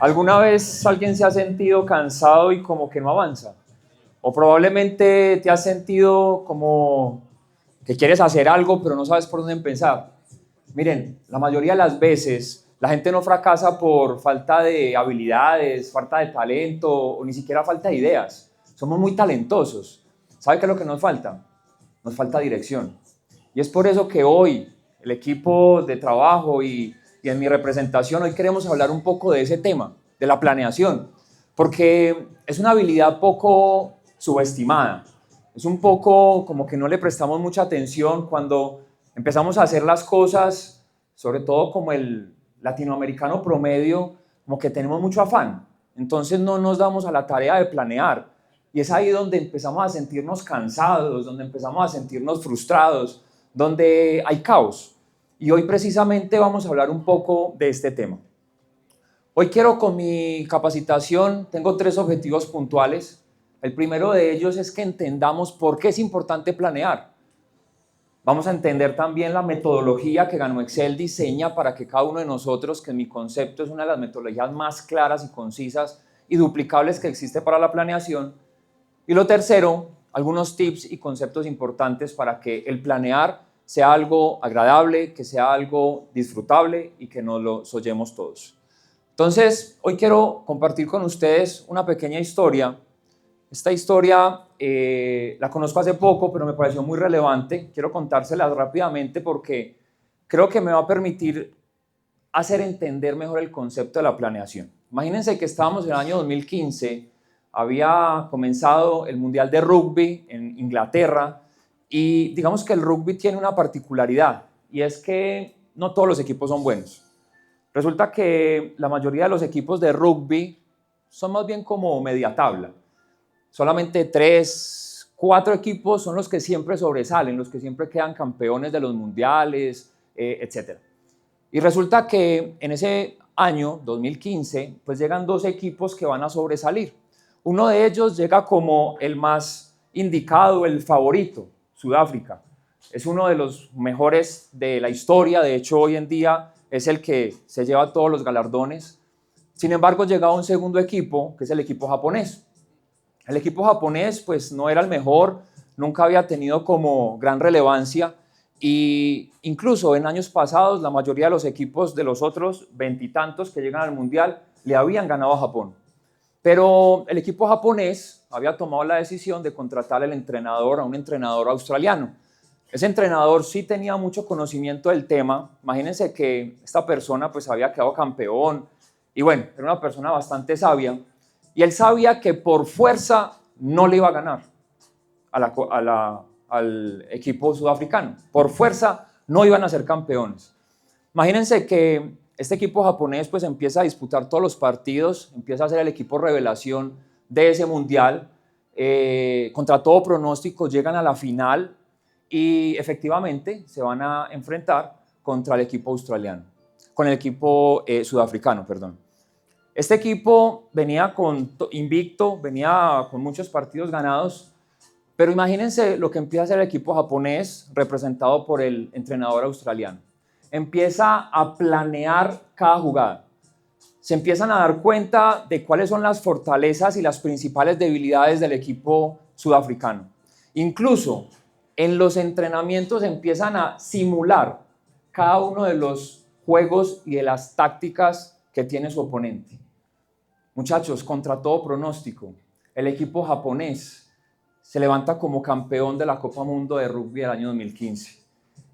¿Alguna vez alguien se ha sentido cansado y como que no avanza? O probablemente te has sentido como que quieres hacer algo pero no sabes por dónde empezar. Miren, la mayoría de las veces la gente no fracasa por falta de habilidades, falta de talento o ni siquiera falta de ideas. Somos muy talentosos. ¿Sabe qué es lo que nos falta? Nos falta dirección. Y es por eso que hoy el equipo de trabajo y en mi representación hoy queremos hablar un poco de ese tema, de la planeación, porque es una habilidad poco subestimada. Es un poco como que no le prestamos mucha atención cuando empezamos a hacer las cosas, sobre todo como el latinoamericano promedio, como que tenemos mucho afán. Entonces no nos damos a la tarea de planear. Y es ahí donde empezamos a sentirnos cansados, donde empezamos a sentirnos frustrados, donde hay caos. Y hoy precisamente vamos a hablar un poco de este tema. Hoy quiero con mi capacitación, tengo 3 objetivos puntuales. El primero de ellos es que entendamos por qué es importante planear. Vamos a entender también la metodología que Ganó Excel diseña para que cada uno de nosotros, que en mi concepto es una de las metodologías más claras y concisas y duplicables que existe para la planeación. Y lo tercero, algunos tips y conceptos importantes para que el planear sea algo agradable, que sea algo disfrutable y que nos lo soñemos todos. Entonces, hoy quiero compartir con ustedes una pequeña historia. Esta historia la conozco hace poco, pero me pareció muy relevante. Quiero contársela rápidamente porque creo que me va a permitir hacer entender mejor el concepto de la planeación. Imagínense que estábamos en el año 2015, había comenzado el Mundial de Rugby en Inglaterra y digamos que el rugby tiene una particularidad y es que no todos los equipos son buenos. Resulta que la mayoría de los equipos de rugby son más bien como media tabla. Solamente 3, 4 equipos son los que siempre sobresalen, los que siempre quedan campeones de los mundiales, etc. Y resulta que en ese año, 2015, pues llegan 2 equipos que van a sobresalir. Uno de ellos llega como el más indicado, el favorito, Sudáfrica. Es uno de los mejores de la historia, de hecho hoy en día es el que se lleva todos los galardones. Sin embargo, llegaba un segundo equipo, que es el equipo japonés. El equipo japonés pues no era el mejor, nunca había tenido como gran relevancia y incluso en años pasados la mayoría de los equipos de los otros 20 y tantos que llegan al mundial le habían ganado a Japón. Pero el equipo japonés había tomado la decisión de contratar al entrenador, a un entrenador australiano. Ese entrenador sí tenía mucho conocimiento del tema. Imagínense que esta persona pues había quedado campeón y bueno, era una persona bastante sabia. Y él sabía que por fuerza no le iba a ganar al equipo sudafricano. Por fuerza no iban a ser campeones. Imagínense que este equipo japonés pues empieza a disputar todos los partidos, empieza a ser el equipo revelación de ese mundial. Contra todo pronóstico llegan a la final y efectivamente se van a enfrentar contra el equipo australiano, con el equipo sudafricano, perdón. Este equipo venía invicto, venía con muchos partidos ganados, pero imagínense lo que empieza a hacer el equipo japonés representado por el entrenador australiano. Empieza a planear cada jugada. Se empiezan a dar cuenta de cuáles son las fortalezas y las principales debilidades del equipo sudafricano. Incluso en los entrenamientos empiezan a simular cada uno de los juegos y de las tácticas que tiene su oponente. Muchachos, contra todo pronóstico, el equipo japonés se levanta como campeón de la Copa Mundo de Rugby del año 2015.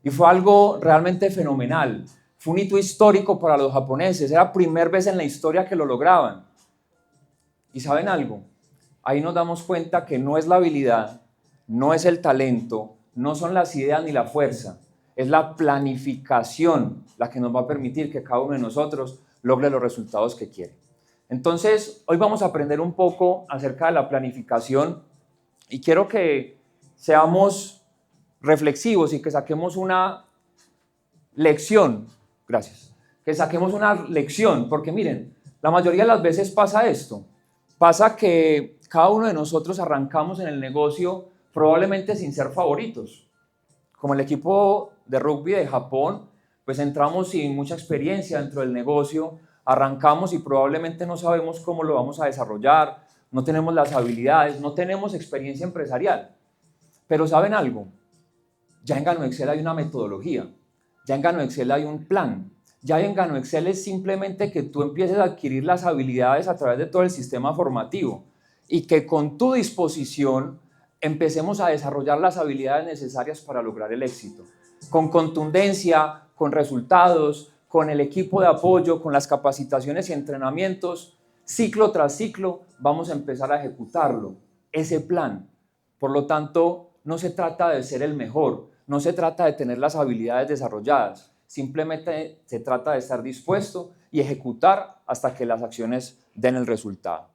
Y fue algo realmente fenomenal. Fue un hito histórico para los japoneses. Era la primera vez en la historia que lo lograban. ¿Y saben algo? Ahí nos damos cuenta que no es la habilidad, no es el talento, no son las ideas ni la fuerza. Es la planificación la que nos va a permitir que cada uno de nosotros logre los resultados que quiere. Entonces, hoy vamos a aprender un poco acerca de la planificación y quiero que seamos reflexivos y que saquemos una lección. Gracias. Que saquemos una lección, porque miren, la mayoría de las veces pasa esto. Pasa que cada uno de nosotros arrancamos en el negocio probablemente sin ser favoritos. Como el equipo de rugby de Japón, pues entramos sin mucha experiencia dentro del negocio, arrancamos y probablemente no sabemos cómo lo vamos a desarrollar, no tenemos las habilidades, no tenemos experiencia empresarial. Pero ¿saben algo? Ya en Gano Excel hay una metodología, ya en Gano Excel hay un plan, ya en Gano Excel es simplemente que tú empieces a adquirir las habilidades a través de todo el sistema formativo y que con tu disposición empecemos a desarrollar las habilidades necesarias para lograr el éxito. Con contundencia, con resultados, con el equipo de apoyo, con las capacitaciones y entrenamientos, ciclo tras ciclo, vamos a empezar a ejecutarlo, ese plan. Por lo tanto, no se trata de ser el mejor, no se trata de tener las habilidades desarrolladas, simplemente se trata de estar dispuesto y ejecutar hasta que las acciones den el resultado.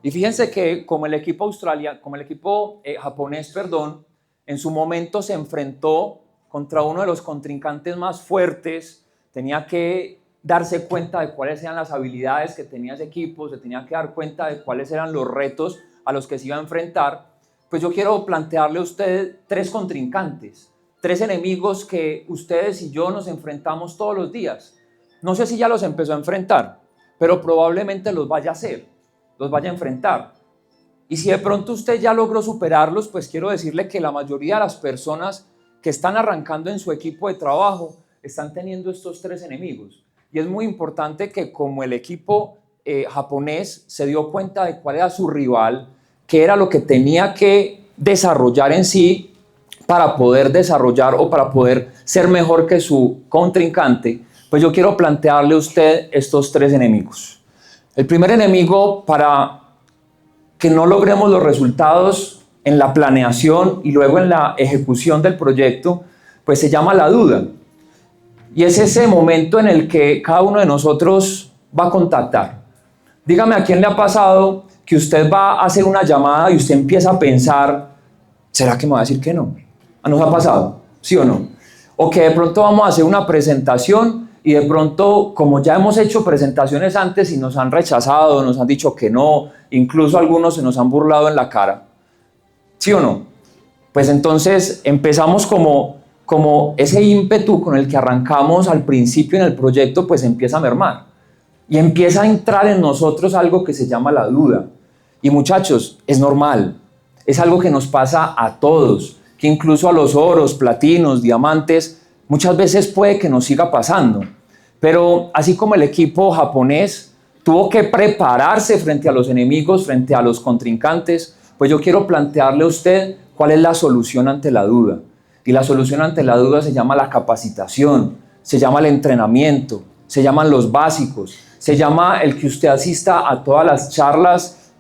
Y fíjense que como el equipo japonés, en su momento se enfrentó contra uno de los contrincantes más fuertes, tenía que darse cuenta de cuáles eran las habilidades que tenía ese equipo, se tenía que dar cuenta de cuáles eran los retos a los que se iba a enfrentar. Pues yo quiero plantearle a usted 3 contrincantes, 3 enemigos que ustedes y yo nos enfrentamos todos los días. No sé si ya los empezó a enfrentar, pero probablemente los vaya a hacer, los vaya a enfrentar. Y si de pronto usted ya logró superarlos, pues quiero decirle que la mayoría de las personas que están arrancando en su equipo de trabajo están teniendo estos 3 enemigos. Y es muy importante que como el equipo japonés se dio cuenta de cuál era su rival, qué era lo que tenía que desarrollar en sí para poder desarrollar o para poder ser mejor que su contrincante, pues yo quiero plantearle a usted estos 3 enemigos. El primer enemigo para que no logremos los resultados en la planeación y luego en la ejecución del proyecto, pues se llama la duda. Y es ese momento en el que cada uno de nosotros va a contactar. Dígame a quién le ha pasado que usted va a hacer una llamada y usted empieza a pensar, ¿será que me va a decir que no? ¿Nos ha pasado? ¿Sí o no? O que de pronto vamos a hacer una presentación y de pronto, como ya hemos hecho presentaciones antes y nos han rechazado, nos han dicho que no, incluso algunos se nos han burlado en la cara. ¿Sí o no? Pues entonces empezamos como ese ímpetu con el que arrancamos al principio en el proyecto, pues empieza a mermar. Y empieza a entrar en nosotros algo que se llama la duda. Y muchachos, es normal. Es algo que nos pasa a todos, que incluso a los oros, platinos, diamantes, muchas veces puede que nos siga pasando. Pero así como el equipo japonés tuvo que prepararse frente a los enemigos, frente a los contrincantes, pues yo quiero plantearle a usted cuál es la solución ante la duda. Y la solución ante la duda se llama la capacitación, se llama el entrenamiento, se llaman los básicos, se llama el que usted asista a todas las charlas,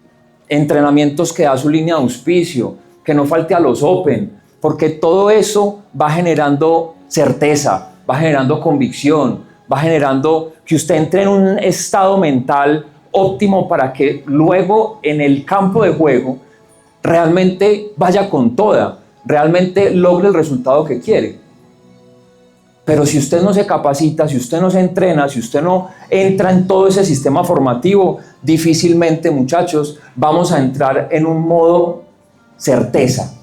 entrenamientos que da su línea de auspicio, que no falte a los Open, porque todo eso va generando certeza, va generando convicción, va generando que usted entre en un estado mental óptimo para que luego en el campo de juego realmente vaya con toda, realmente logre el resultado que quiere. Pero si usted no se capacita, si usted no se entrena, si usted no entra en todo ese sistema formativo, difícilmente, muchachos, vamos a entrar en un modo certeza.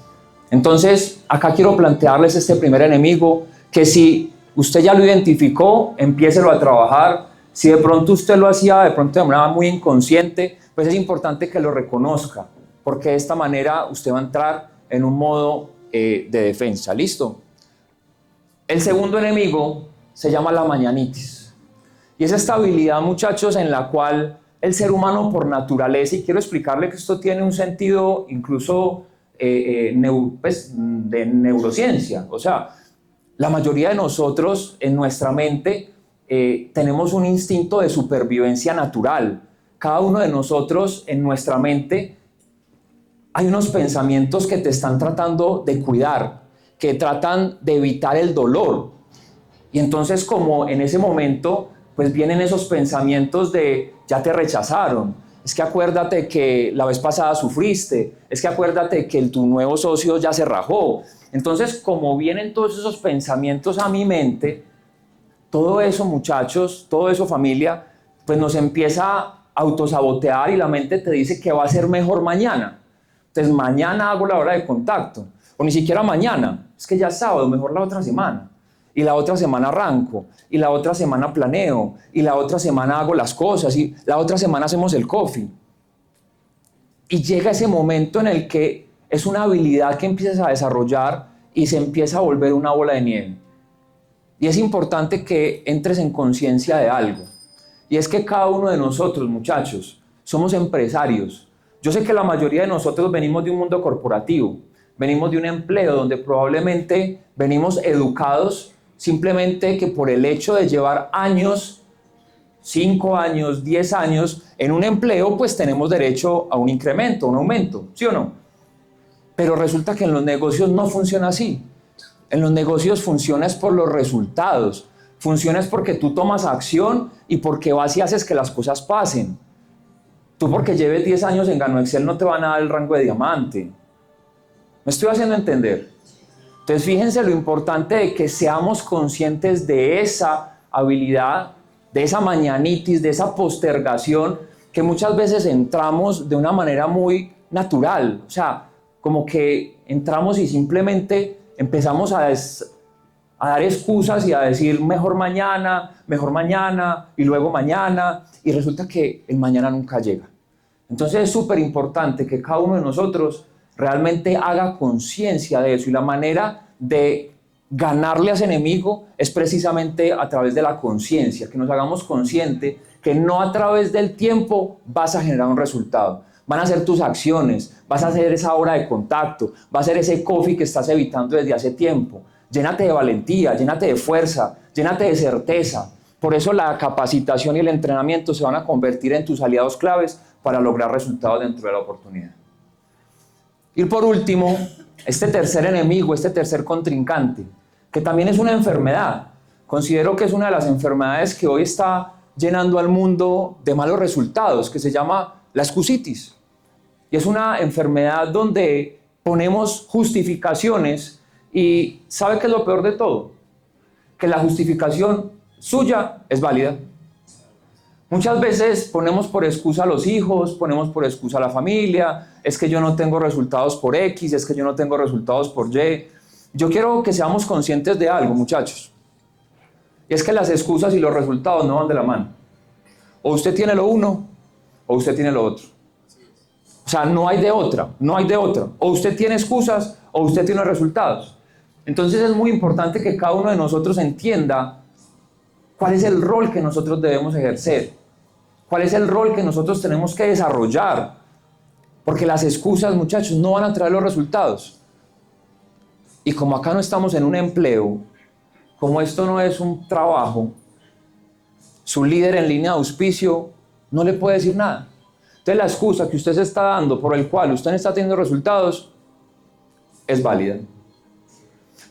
Entonces, acá quiero plantearles este primer enemigo, que si usted ya lo identificó, empiécelo a trabajar. Si de pronto usted lo hacía de pronto de manera muy inconsciente, pues es importante que lo reconozca, porque de esta manera usted va a entrar en un modo de defensa. ¿Listo? El segundo enemigo se llama la mañanitis. Y es esta habilidad, muchachos, en la cual el ser humano por naturaleza, y quiero explicarle que esto tiene un sentido incluso de neurociencia. O sea, la mayoría de nosotros en nuestra mente tenemos un instinto de supervivencia natural. Cada uno de nosotros en nuestra mente hay unos pensamientos que te están tratando de cuidar, que tratan de evitar el dolor. Y entonces, como en ese momento, pues vienen esos pensamientos de ya te rechazaron, es que acuérdate que la vez pasada sufriste, es que acuérdate que tu nuevo socio ya se rajó. Entonces, como vienen todos esos pensamientos a mi mente, todo eso, muchachos, todo eso, familia, pues nos empieza a autosabotear y la mente te dice que va a ser mejor mañana. Entonces mañana hago la hora de contacto, o ni siquiera mañana, es que ya es sábado, mejor la otra semana. Y la otra semana arranco, y la otra semana planeo, y la otra semana hago las cosas, y la otra semana hacemos el coffee. Y llega ese momento en el que es una habilidad que empiezas a desarrollar y se empieza a volver una bola de nieve. Y es importante que entres en conciencia de algo. Y es que cada uno de nosotros, muchachos, somos empresarios. Yo sé que la mayoría de nosotros venimos de un mundo corporativo, venimos de un empleo donde probablemente venimos educados simplemente que por el hecho de llevar años, 5 años, 10 años en un empleo, pues tenemos derecho a un incremento, un aumento, ¿sí o no? Pero resulta que en los negocios no funciona así. En los negocios funciona es por los resultados, funciona es porque tú tomas acción y porque vas y haces que las cosas pasen. Tú porque lleves 10 años en Gano Excel no te van a dar el rango de diamante. ¿Me estoy haciendo entender? Entonces fíjense lo importante de que seamos conscientes de esa habilidad, de esa mañanitis, de esa postergación que muchas veces entramos de una manera muy natural. O sea, como que entramos y simplemente empezamos a dar excusas y a decir mejor mañana, y luego mañana, y resulta que el mañana nunca llega. Entonces es súper importante que cada uno de nosotros realmente haga conciencia de eso, y la manera de ganarle a ese enemigo es precisamente a través de la conciencia, que nos hagamos conscientes que no a través del tiempo vas a generar un resultado. Van a ser tus acciones, vas a hacer esa hora de contacto, va a ser ese coffee que estás evitando desde hace tiempo. Llénate de valentía, llénate de fuerza, llénate de certeza. Por eso la capacitación y el entrenamiento se van a convertir en tus aliados claves para lograr resultados dentro de la oportunidad. Y por último, este tercer enemigo, este tercer contrincante, que también es una enfermedad. Considero que es una de las enfermedades que hoy está llenando al mundo de malos resultados, que se llama la excusitis. Y es una enfermedad donde ponemos justificaciones y ¿sabe qué es lo peor de todo? Que la justificación suya es válida. Muchas veces ponemos por excusa a los hijos, ponemos por excusa a la familia, es que yo no tengo resultados por X, es que yo no tengo resultados por Y. Yo quiero que seamos conscientes de algo, muchachos. Y es que las excusas y los resultados no van de la mano. O usted tiene lo uno, o usted tiene lo otro. O sea, no hay de otra, no hay de otra. O usted tiene excusas, o usted tiene resultados. Entonces es muy importante que cada uno de nosotros entienda cuál es el rol que nosotros debemos ejercer, cuál es el rol que nosotros tenemos que desarrollar, porque las excusas, muchachos, no van a traer los resultados. Y como acá no estamos en un empleo, como esto no es un trabajo, su líder en línea de auspicio no le puede decir nada. Entonces la excusa que usted se está dando por el cual usted no está teniendo resultados es válida.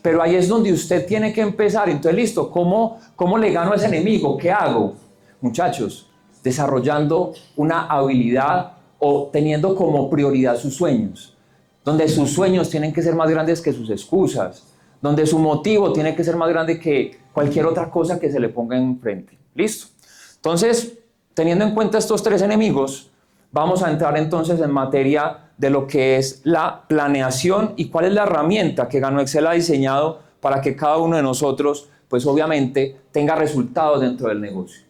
Pero ahí es donde usted tiene que empezar. Entonces, listo, ¿cómo le gano a ese enemigo? ¿Qué hago? Muchachos, desarrollando una habilidad o teniendo como prioridad sus sueños, donde sus sueños tienen que ser más grandes que sus excusas, donde su motivo tiene que ser más grande que cualquier otra cosa que se le ponga enfrente. ¿Listo? Entonces, teniendo en cuenta estos tres enemigos, vamos a entrar entonces en materia de lo que es la planeación y cuál es la herramienta que Gano Excel ha diseñado para que cada uno de nosotros, pues obviamente, tenga resultados dentro del negocio.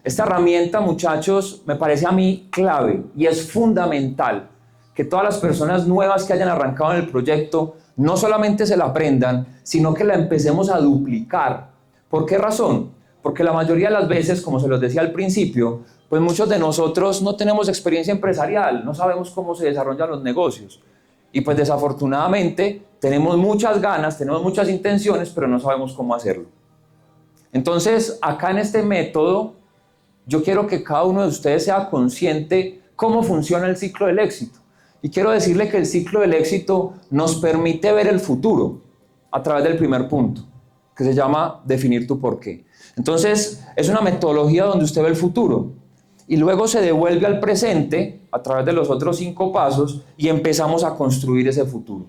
Esta herramienta, muchachos, me parece a mí clave y es fundamental que todas las personas nuevas que hayan arrancado en el proyecto no solamente se la aprendan, sino que la empecemos a duplicar. ¿Por qué razón? Porque la mayoría de las veces, como se los decía al principio, pues muchos de nosotros no tenemos experiencia empresarial, no sabemos cómo se desarrollan los negocios. Y pues desafortunadamente tenemos muchas ganas, tenemos muchas intenciones, pero no sabemos cómo hacerlo. Entonces, acá en este método, yo quiero que cada uno de ustedes sea consciente cómo funciona el ciclo del éxito. Y quiero decirle que el ciclo del éxito nos permite ver el futuro a través del primer punto, que se llama definir tu porqué. Entonces, es una metodología donde usted ve el futuro y luego se devuelve al presente a través de los otros 5 pasos y empezamos a construir ese futuro.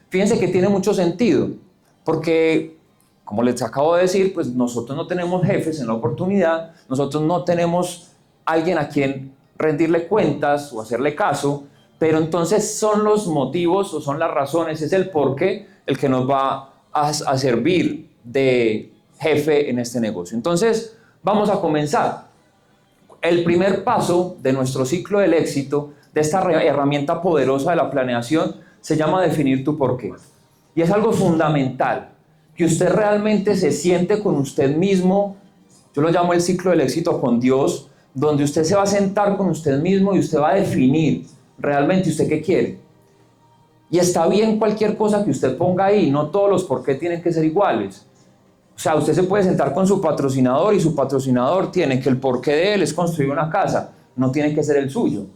Fíjense que tiene mucho sentido, porque, como les acabo de decir, pues nosotros no tenemos jefes en la oportunidad, nosotros no tenemos alguien a quien rendirle cuentas o hacerle caso, pero entonces son los motivos o son las razones, es el porqué el que nos va a servir de jefe en este negocio. Entonces, vamos a comenzar. El primer paso de nuestro ciclo del éxito, de esta herramienta poderosa de la planeación, se llama definir tu porqué. Y es algo fundamental, que usted realmente se siente con usted mismo. Yo lo llamo el ciclo del éxito con Dios, donde usted se va a sentar con usted mismo y usted va a definir realmente usted qué quiere. Y está bien cualquier cosa que usted ponga ahí, no todos los por qué tienen que ser iguales. O sea, usted se puede sentar con su patrocinador y su patrocinador tiene que el porqué de él es construir una casa, no tiene que ser el suyo.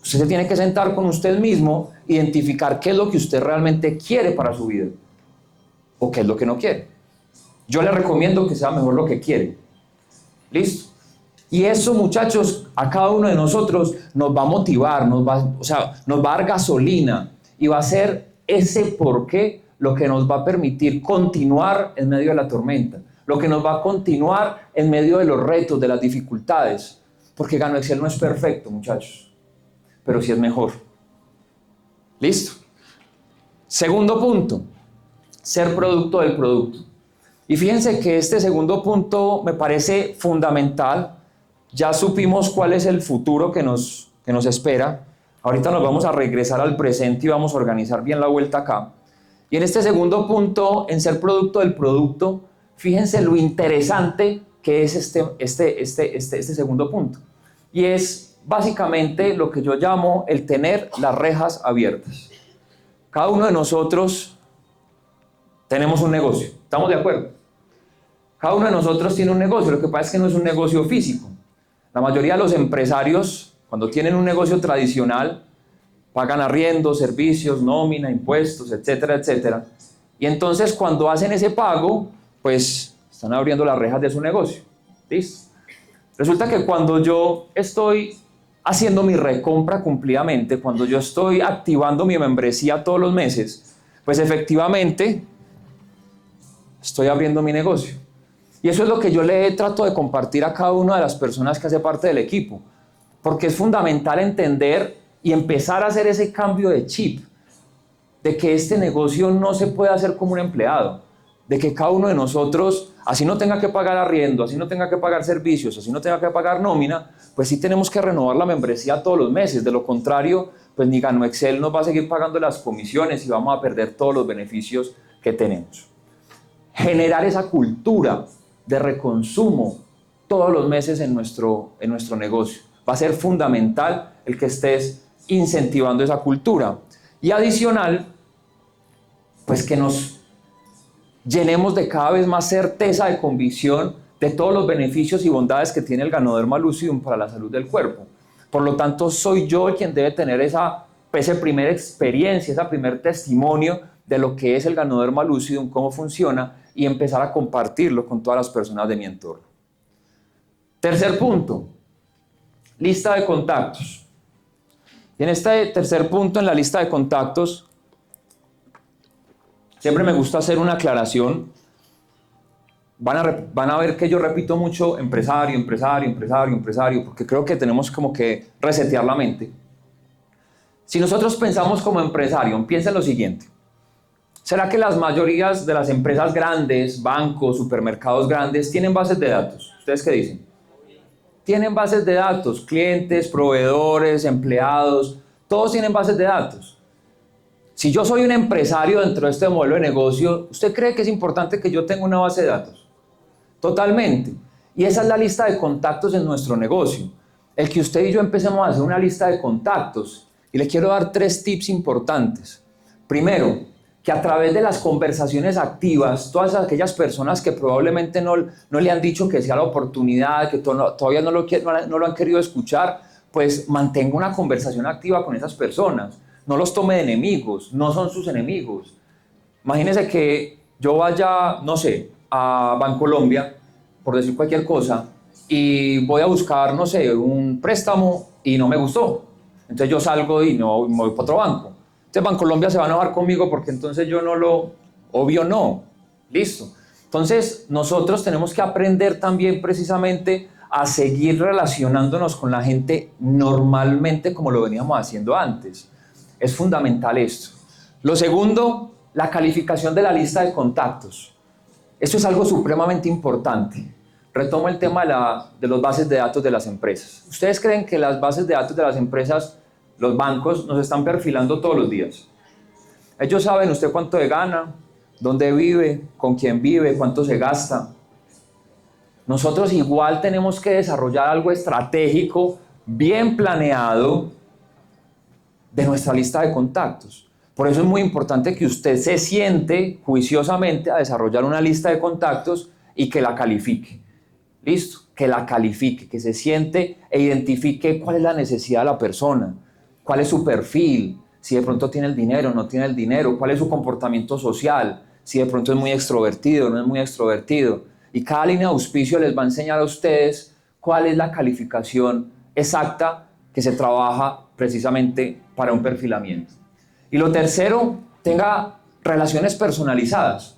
Usted se tiene que sentar con usted mismo, identificar qué es lo que usted realmente quiere para su vida o qué es lo que no quiere. Yo le recomiendo que sea mejor lo que quiere. ¿Listo? Y eso, muchachos, a cada uno de nosotros nos va a motivar, nos va a dar gasolina y va a ser ese porqué lo que nos va a permitir continuar en medio de la tormenta, lo que nos va a continuar en medio de los retos, de las dificultades, porque Gano Excel no es perfecto, muchachos, pero sí es mejor. ¿Listo? Segundo punto, ser producto del producto. Y fíjense que este segundo punto me parece fundamental. Ya supimos cuál es el futuro que nos espera. Ahorita nos vamos a regresar al presente y vamos a organizar bien la vuelta acá. Y en este segundo punto, en ser producto del producto, fíjense lo interesante que es este segundo punto. Y es básicamente lo que yo llamo el tener las rejas abiertas. Cada uno de nosotros tenemos un negocio, ¿estamos de acuerdo? Cada uno de nosotros tiene un negocio, lo que pasa es que no es un negocio físico. La mayoría de los empresarios, cuando tienen un negocio tradicional, pagan arriendo, servicios, nómina, impuestos, etcétera, etcétera. Y entonces cuando hacen ese pago, pues están abriendo las rejas de su negocio. ¿Listo? Resulta que cuando yo estoy haciendo mi recompra cumplidamente, cuando yo estoy activando mi membresía todos los meses, pues efectivamente estoy abriendo mi negocio. Y eso es lo que yo le trato de compartir a cada una de las personas que hace parte del equipo, porque es fundamental entender y empezar a hacer ese cambio de chip, de que este negocio no se puede hacer como un empleado, de que cada uno de nosotros, así no tenga que pagar arriendo, así no tenga que pagar servicios, así no tenga que pagar nómina, pues sí tenemos que renovar la membresía todos los meses. De lo contrario, pues ni Gano Excel nos va a seguir pagando las comisiones y vamos a perder todos los beneficios que tenemos. Generar esa cultura de reconsumo todos los meses en nuestro negocio. Va a ser fundamental el que estés incentivando esa cultura. Y adicional, pues que nos llenemos de cada vez más certeza de convicción de todos los beneficios y bondades que tiene el Ganoderma Lucidum para la salud del cuerpo. Por lo tanto, soy yo quien debe tener esa primera experiencia, ese primer testimonio de lo que es el Ganoderma Lucidum, cómo funciona, y empezar a compartirlo con todas las personas de mi entorno. Tercer punto, lista de contactos. Y en este tercer punto, en la lista de contactos, siempre me gusta hacer una aclaración. Van a ver que yo repito mucho empresario, empresario, empresario, empresario, porque creo que tenemos como que resetear la mente. Si nosotros pensamos como empresario, piensa en lo siguiente. ¿Será que las mayorías de las empresas grandes, bancos, supermercados grandes, tienen bases de datos? ¿Ustedes qué dicen? Tienen bases de datos, clientes, proveedores, empleados, todos tienen bases de datos. Si yo soy un empresario dentro de este modelo de negocio, ¿usted cree que es importante que yo tenga una base de datos? Totalmente. Y esa es la lista de contactos en nuestro negocio. El que usted y yo empecemos a hacer una lista de contactos. Y le quiero dar 3 tips importantes. Primero, que a través de las conversaciones activas, todas aquellas personas que probablemente no le han dicho que sea la oportunidad, que todavía no lo han querido escuchar, pues mantenga una conversación activa con esas personas. No los tome de enemigos, no son sus enemigos. Imagínense que yo vaya, no sé, a Bancolombia, por decir cualquier cosa, y voy a buscar, no sé, un préstamo y no me gustó. Entonces yo salgo y me voy para otro banco. Entonces Bancolombia se va a enojar conmigo porque entonces yo obvio no. Listo. Entonces nosotros tenemos que aprender también precisamente a seguir relacionándonos con la gente normalmente como lo veníamos haciendo antes. es fundamental esto. Lo segundo, la calificación de la lista de contactos. Esto es algo supremamente importante. Retomo el tema de las bases de datos de las empresas. ¿Ustedes creen que las bases de datos de las empresas, los bancos, nos están perfilando todos los días? Ellos saben usted cuánto gana, dónde vive, con quién vive, cuánto se gasta. Nosotros igual tenemos que desarrollar algo estratégico, bien planeado, de nuestra lista de contactos. Por eso es muy importante que usted se siente juiciosamente a desarrollar una lista de contactos y que la califique. ¿Listo? Que la califique, que se siente e identifique cuál es la necesidad de la persona, cuál es su perfil, si de pronto tiene el dinero, no tiene el dinero, cuál es su comportamiento social, si de pronto es muy extrovertido, no es muy extrovertido. Y cada línea de auspicio les va a enseñar a ustedes cuál es la calificación exacta que se trabaja precisamente para un perfilamiento. Y lo tercero, tenga relaciones personalizadas.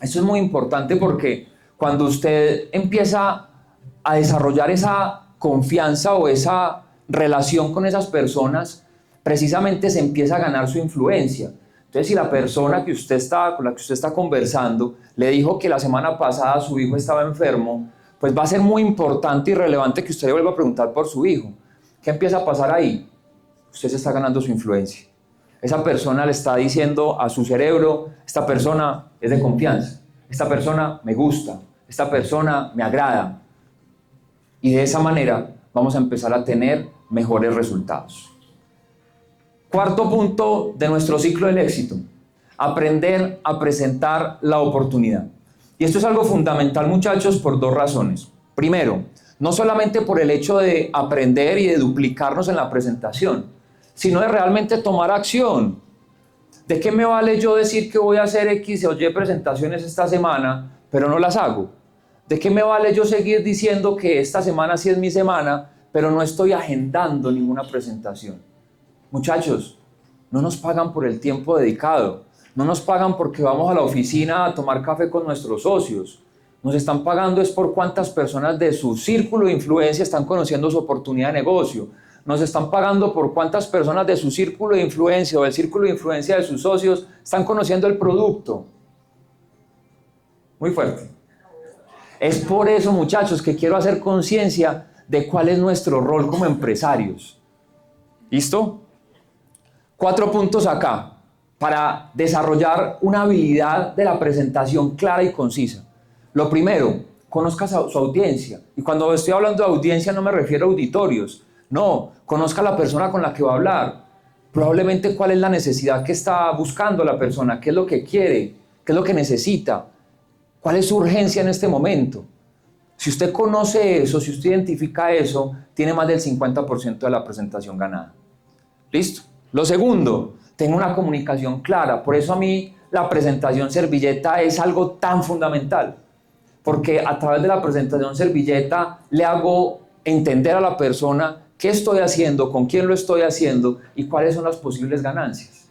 Esto es muy importante porque cuando usted empieza a desarrollar esa confianza o esa relación con esas personas, precisamente se empieza a ganar su influencia. Entonces, si la persona con la que usted está conversando le dijo que la semana pasada su hijo estaba enfermo, pues va a ser muy importante y relevante que usted le vuelva a preguntar por su hijo. ¿Qué empieza a pasar ahí? Usted se está ganando su influencia. Esa persona le está diciendo a su cerebro, esta persona es de confianza, esta persona me gusta, esta persona me agrada. Y de esa manera vamos a empezar a tener mejores resultados. Cuarto punto de nuestro ciclo del éxito, aprender a presentar la oportunidad. Y esto es algo fundamental, muchachos, por dos razones. Primero, no solamente por el hecho de aprender y de duplicarnos en la presentación, sino de realmente tomar acción. ¿De qué me vale yo decir que voy a hacer X o Y presentaciones esta semana, pero no las hago? ¿De qué me vale yo seguir diciendo que esta semana sí es mi semana, pero no estoy agendando ninguna presentación? Muchachos, no nos pagan por el tiempo dedicado, no nos pagan porque vamos a la oficina a tomar café con nuestros socios. Nos están pagando es por cuántas personas de su círculo de influencia están conociendo su oportunidad de negocio. Nos están pagando por cuántas personas de su círculo de influencia o del círculo de influencia de sus socios están conociendo el producto. Muy fuerte. Es por eso, muchachos, que quiero hacer conciencia de cuál es nuestro rol como empresarios. ¿Listo? 4 puntos acá para desarrollar una habilidad de la presentación clara y concisa. Lo primero, conozca su audiencia. Y cuando estoy hablando de audiencia no me refiero a auditorios. No, conozca a la persona con la que va a hablar. Probablemente cuál es la necesidad que está buscando la persona, qué es lo que quiere, qué es lo que necesita, cuál es su urgencia en este momento. Si usted conoce eso, si usted identifica eso, tiene más del 50% de la presentación ganada. ¿Listo? Lo segundo, tenga una comunicación clara. Por eso a mí la presentación servilleta es algo tan fundamental. Porque a través de la presentación servilleta le hago entender a la persona qué estoy haciendo, con quién lo estoy haciendo y cuáles son las posibles ganancias.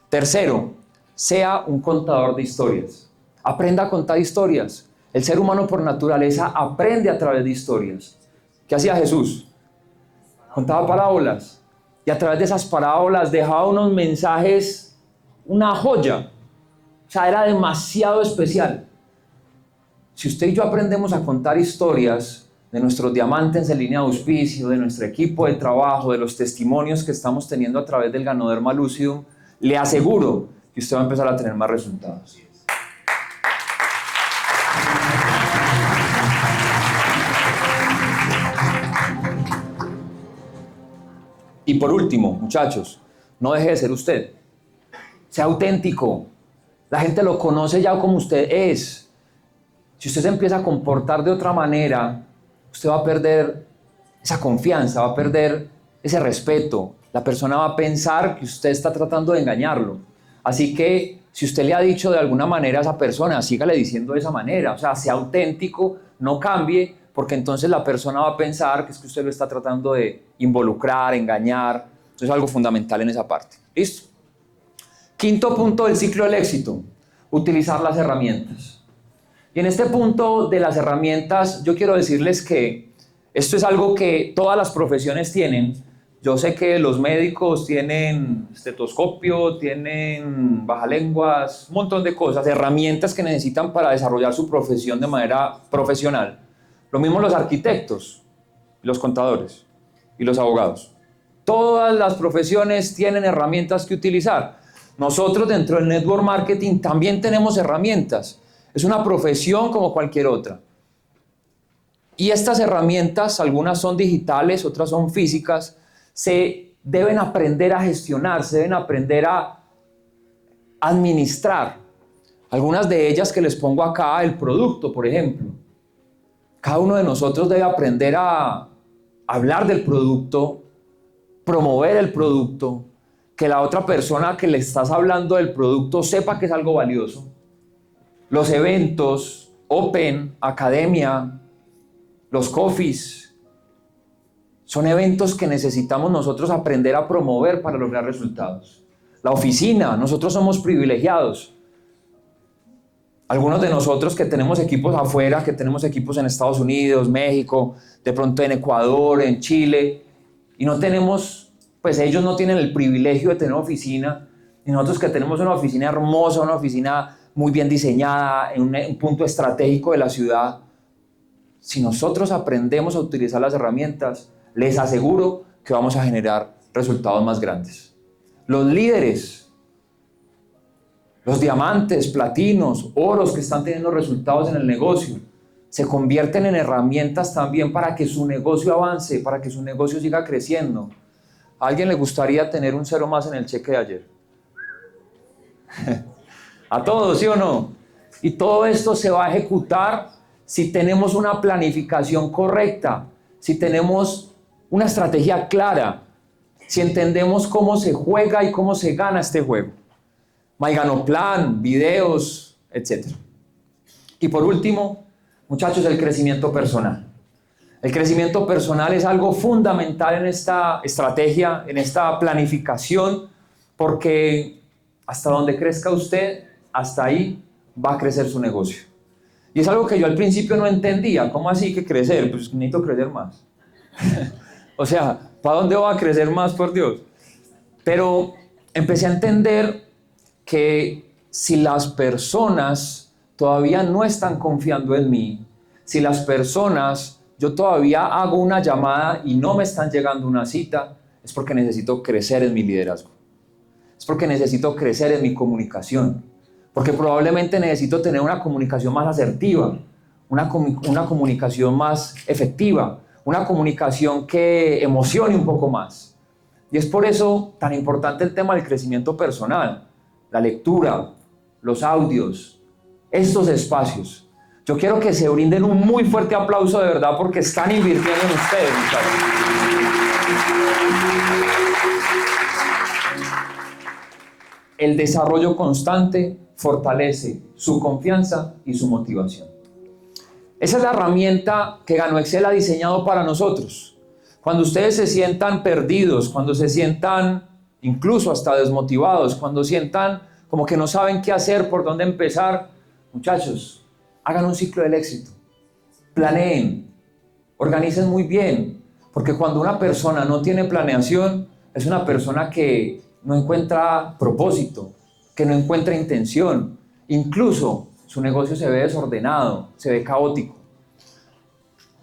Tercero, sea un contador de historias. Aprenda a contar historias. El ser humano por naturaleza aprende a través de historias. ¿Qué hacía Jesús? Contaba parábolas. Y a través de esas parábolas dejaba unos mensajes, una joya. O sea, era demasiado especial. Si usted y yo aprendemos a contar historias de nuestros diamantes en línea de auspicio, de nuestro equipo de trabajo, de los testimonios que estamos teniendo a través del Ganoderma Lucidum, le aseguro que usted va a empezar a tener más resultados. Y por último, muchachos, no deje de ser usted. Sea auténtico. La gente lo conoce ya como usted es. Si usted se empieza a comportar de otra manera, usted va a perder esa confianza, va a perder ese respeto. La persona va a pensar que usted está tratando de engañarlo. Así que si usted le ha dicho de alguna manera a esa persona, sígale diciendo de esa manera. O sea, sea auténtico, no cambie, porque entonces la persona va a pensar que es que usted lo está tratando de involucrar, engañar. Eso es algo fundamental en esa parte. ¿Listo? Quinto punto del ciclo del éxito, utilizar las herramientas. Y en este punto de las herramientas, yo quiero decirles que esto es algo que todas las profesiones tienen, Yo sé que los médicos tienen estetoscopio, tienen bajalenguas, un montón de cosas, herramientas que necesitan para desarrollar su profesión de manera profesional. Lo mismo los arquitectos, los contadores y los abogados. Todas las profesiones tienen herramientas que utilizar. Nosotros dentro del network marketing también tenemos herramientas. Es una profesión como cualquier otra. Y estas herramientas, algunas son digitales, otras son físicas, se deben aprender a gestionar, se deben aprender a administrar. Algunas de ellas que les pongo acá, el producto, por ejemplo. Cada uno de nosotros debe aprender a hablar del producto, promover el producto, que la otra persona que le estás hablando del producto sepa que es algo valioso. Los eventos, Open, Academia, los coffees, son eventos que necesitamos nosotros aprender a promover para lograr resultados. La oficina, nosotros somos privilegiados. Algunos de nosotros que tenemos equipos afuera, que tenemos equipos en Estados Unidos, México, de pronto en Ecuador, en Chile, y no tenemos, pues ellos no tienen el privilegio de tener oficina, y nosotros que tenemos una oficina hermosa, una oficina muy bien diseñada, en un punto estratégico de la ciudad. Si nosotros aprendemos a utilizar las herramientas, les aseguro que vamos a generar resultados más grandes. Los líderes, los diamantes, platinos, oros que están teniendo resultados en el negocio, se convierten en herramientas también para que su negocio avance, para que su negocio siga creciendo. ¿A alguien le gustaría tener un 0 más en el cheque de ayer? A todos, ¿sí o no? Y todo esto se va a ejecutar si tenemos una planificación correcta, si tenemos una estrategia clara, si entendemos cómo se juega y cómo se gana este juego. Plan, videos, etc. Y por último, muchachos, el crecimiento personal. El crecimiento personal es algo fundamental en esta estrategia, en esta planificación, porque hasta donde crezca usted, hasta ahí va a crecer su negocio. Y es algo que yo al principio no entendía. ¿Cómo así que crecer? Pues necesito crecer más. O sea, ¿para dónde va a crecer más, por Dios? Pero empecé a entender que si las personas todavía no están confiando en mí, si las personas, yo todavía hago una llamada y no me están llegando una cita, es porque necesito crecer en mi liderazgo. Es porque necesito crecer en mi comunicación. Porque probablemente necesito tener una comunicación más asertiva, una comunicación más efectiva, una comunicación que emocione un poco más. Y es por eso tan importante el tema del crecimiento personal, la lectura, los audios, estos espacios. Yo quiero que se brinden un muy fuerte aplauso de verdad porque están invirtiendo en ustedes, muchachos. El desarrollo constante fortalece su confianza y su motivación. Esa es la herramienta que Gano Excel ha diseñado para nosotros. Cuando ustedes se sientan perdidos, cuando se sientan incluso hasta desmotivados, cuando sientan como que no saben qué hacer, por dónde empezar, muchachos, hagan un ciclo del éxito. Planeen, organicen muy bien, porque cuando una persona no tiene planeación, es una persona que no encuentra propósito, que no encuentra intención, incluso su negocio se ve desordenado, se ve caótico.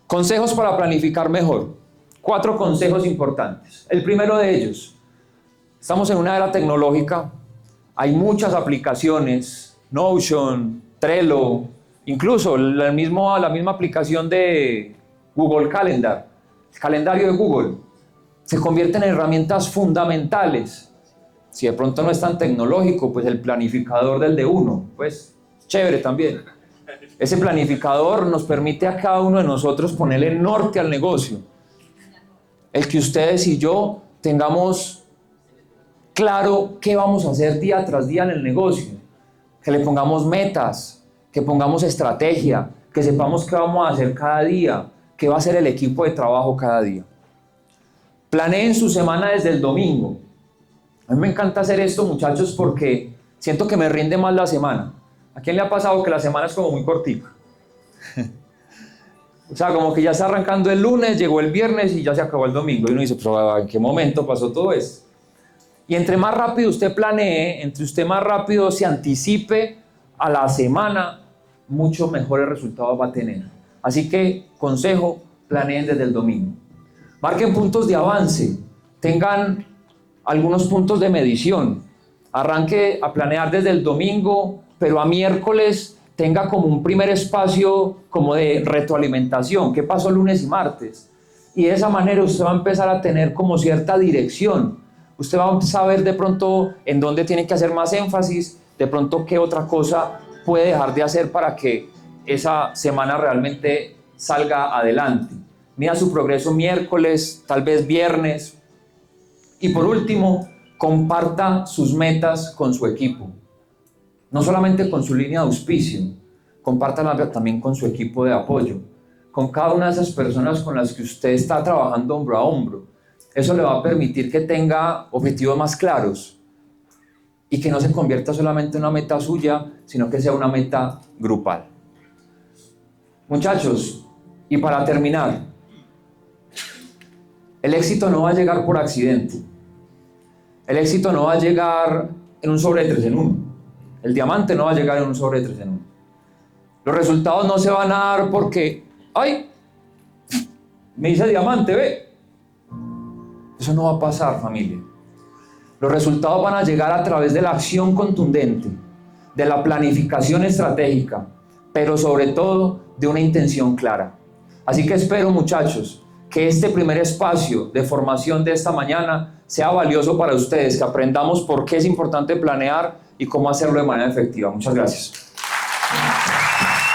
Consejos para planificar mejor. 4 consejos importantes. El primero de ellos, estamos en una era tecnológica, hay muchas aplicaciones, Notion, Trello, incluso la misma aplicación de Google Calendar, el calendario de Google, se convierten en herramientas fundamentales. Si de pronto no es tan tecnológico, pues el planificador del de uno, pues chévere también. Ese planificador nos permite a cada uno de nosotros ponerle norte al negocio. El que ustedes y yo tengamos claro qué vamos a hacer día tras día en el negocio. Que le pongamos metas, que pongamos estrategia, que sepamos qué vamos a hacer cada día, qué va a hacer el equipo de trabajo cada día. Planeen su semana desde el domingo. A mí me encanta hacer esto, muchachos, porque siento que me rinde más la semana. ¿A quién le ha pasado que la semana es como muy cortica? O sea, como que ya está arrancando el lunes, llegó el viernes y ya se acabó el domingo. Y uno dice, pero ¿en qué momento pasó todo esto? Y entre más rápido usted planee, entre usted más rápido se anticipe a la semana, mucho mejores resultados va a tener. Así que, consejo, planeen desde el domingo. Marquen puntos de avance, tengan algunos puntos de medición. Arranque a planear desde el domingo, pero a miércoles tenga como un primer espacio como de retroalimentación. ¿Qué pasó lunes y martes? Y de esa manera usted va a empezar a tener como cierta dirección. Usted va a saber de pronto en dónde tiene que hacer más énfasis, de pronto qué otra cosa puede dejar de hacer para que esa semana realmente salga adelante. Mira su progreso miércoles, tal vez viernes. Y por último, comparta sus metas con su equipo. No solamente con su línea de auspicio, compártanla también con su equipo de apoyo, con cada una de esas personas con las que usted está trabajando hombro a hombro. Eso le va a permitir que tenga objetivos más claros y que no se convierta solamente en una meta suya, sino que sea una meta grupal. Muchachos, y para terminar, el éxito no va a llegar por accidente. El éxito no va a llegar en un sobre de 3 en 1. El diamante no va a llegar en un sobre de 3 en 1. Los resultados no se van a dar porque, ¡ay! Me dice diamante, ve. Eso no va a pasar, familia. Los resultados van a llegar a través de la acción contundente, de la planificación estratégica, pero sobre todo de una intención clara. Así que espero, muchachos, que este primer espacio de formación de esta mañana sea valioso para ustedes, que aprendamos por qué es importante planear y cómo hacerlo de manera efectiva. Muchas gracias.